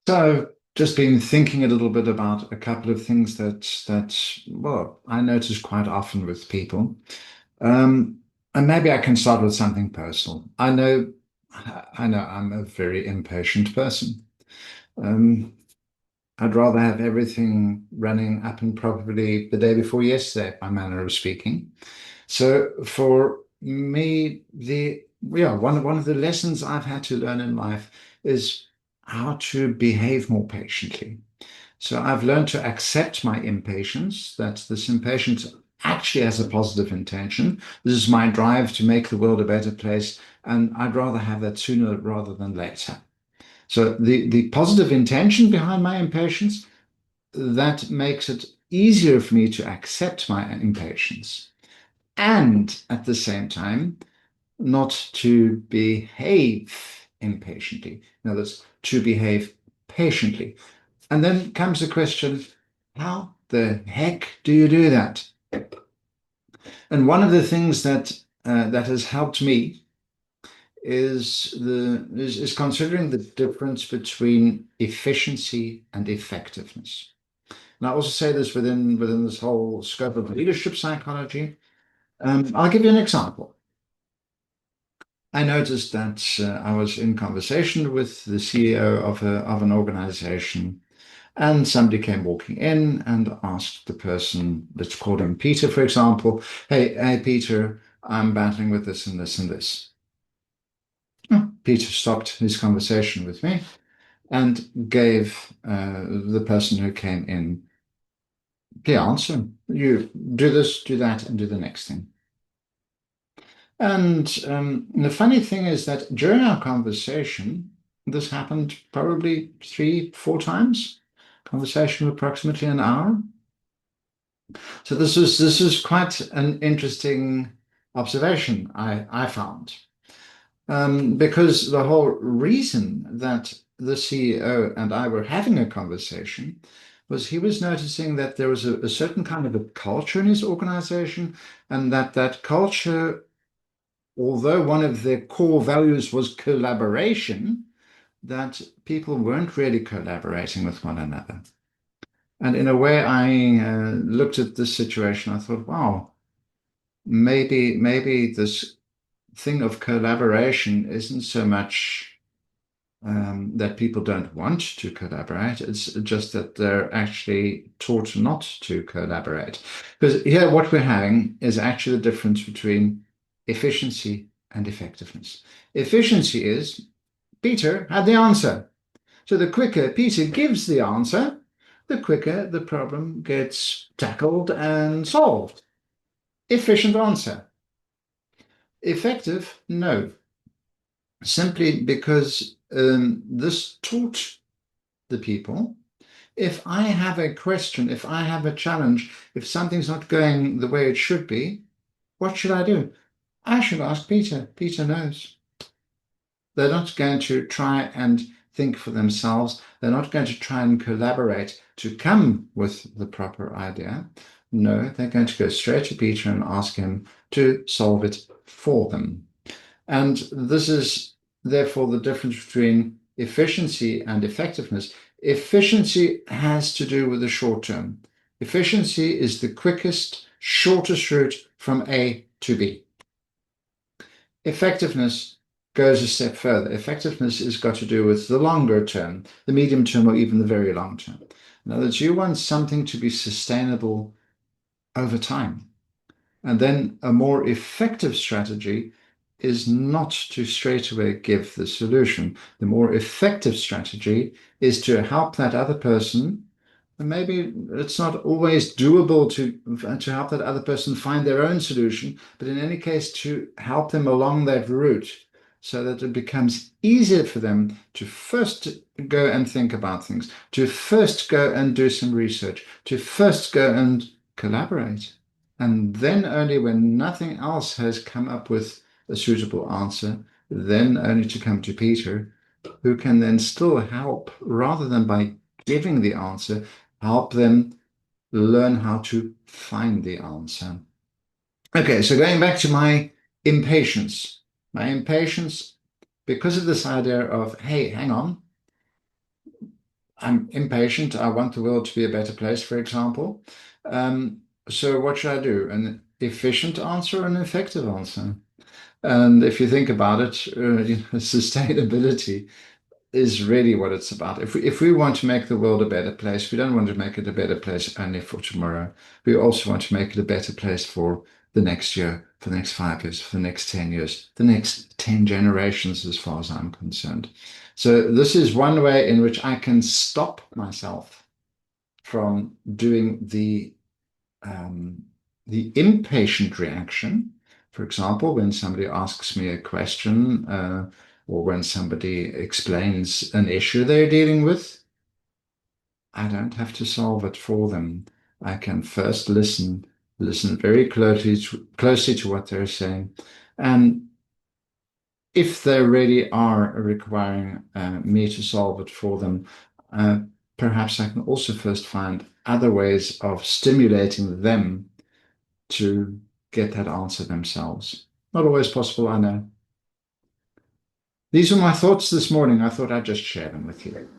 So I've just been thinking a little bit about a couple of things that well, I notice quite often with people. Um, and maybe I can start with something personal. I know I'm a very impatient person. Um, I'd rather have everything running up and properly the day before yesterday, my manner of speaking. So for me, one of the lessons I've had to learn in life is how to behave more patiently. So I've learned to accept my impatience, that this impatience actually has a positive intention. This is my drive to make the world a better place, and I'd rather have that sooner rather than later. So the positive intention behind my impatience, that makes it easier for me to accept my impatience. And at the same time, not to behave impatiently. In other words, to behave patiently. And then comes the question, how the heck do you do that? And one of the things that has helped me is considering the difference between efficiency and effectiveness. And I also say this within this whole scope of leadership psychology. I'll give you an example. I noticed that I was in conversation with the CEO of an organization, and somebody came walking in and asked the person, let's call him Peter, for example, hey, Peter, I'm battling with this and this and this. Peter stopped his conversation with me and gave the person who came in the answer. You do this, do that, and do the next thing. And the funny thing is that during our conversation, this happened probably three, four times. Conversation of approximately an hour. So this is quite an interesting observation I found. Because the whole reason that the CEO and I were having a conversation was he was noticing that there was a certain kind of a culture in his organization, and that culture, although one of their core values was collaboration, that people weren't really collaborating with one another. And in a way, I looked at this situation. I thought, wow, maybe this thing of collaboration isn't so much that people don't want to collaborate. It's just that they're actually taught not to collaborate. Because here, what we're having is actually the difference between efficiency and effectiveness. Efficiency is Peter had the answer. So the quicker Peter gives the answer, the quicker the problem gets tackled and solved. Efficient answer. Effective? No. Simply because this taught the people, if I have a question, if I have a challenge, if something's not going the way it should be, what should I do? I should ask Peter. Peter knows. They're not going to try and think for themselves. They're not going to try and collaborate to come with the proper idea. No, they're going to go straight to Peter and ask him to solve it for them. And this is therefore the difference between efficiency and effectiveness. Efficiency has to do with the short term. Efficiency is the quickest, shortest route from A to B. Effectiveness goes a step further. Effectiveness has got to do with the longer term, the medium term, or even the very long term. In other words, you want something to be sustainable over time. And then a more effective strategy is not to straight away give the solution. The more effective strategy is to help that other person. And maybe it's not always doable to help that other person find their own solution, but in any case, to help them along that route so that it becomes easier for them to first go and think about things, to first go and do some research, to first go and collaborate. And then only when nothing else has come up with a suitable answer, then only to come to Peter, who can then still help rather than by giving the answer, help them learn how to find the answer. Okay, so going back to my impatience, because of this idea of, hey, hang on, I'm impatient. I want the world to be a better place, for example. So what should I do? An efficient answer or an effective answer? And if you think about it, sustainability is really what it's about. If we want to make the world a better place, we don't want to make it a better place only for tomorrow. We also want to make it a better place for the next year, for the next 5 years, for the next 10 years, the next 10 generations, as far as I'm concerned. So this is one way in which I can stop myself from doing um, the impatient reaction. For example, when somebody asks me a question, or when somebody explains an issue they're dealing with, I don't have to solve it for them. I can first listen very closely to what they're saying. And if they really are requiring me to solve it for them, uh, perhaps I can also first find other ways of stimulating them to get that answer themselves. Not always possible, I know. These are my thoughts this morning. I thought I'd just share them with you.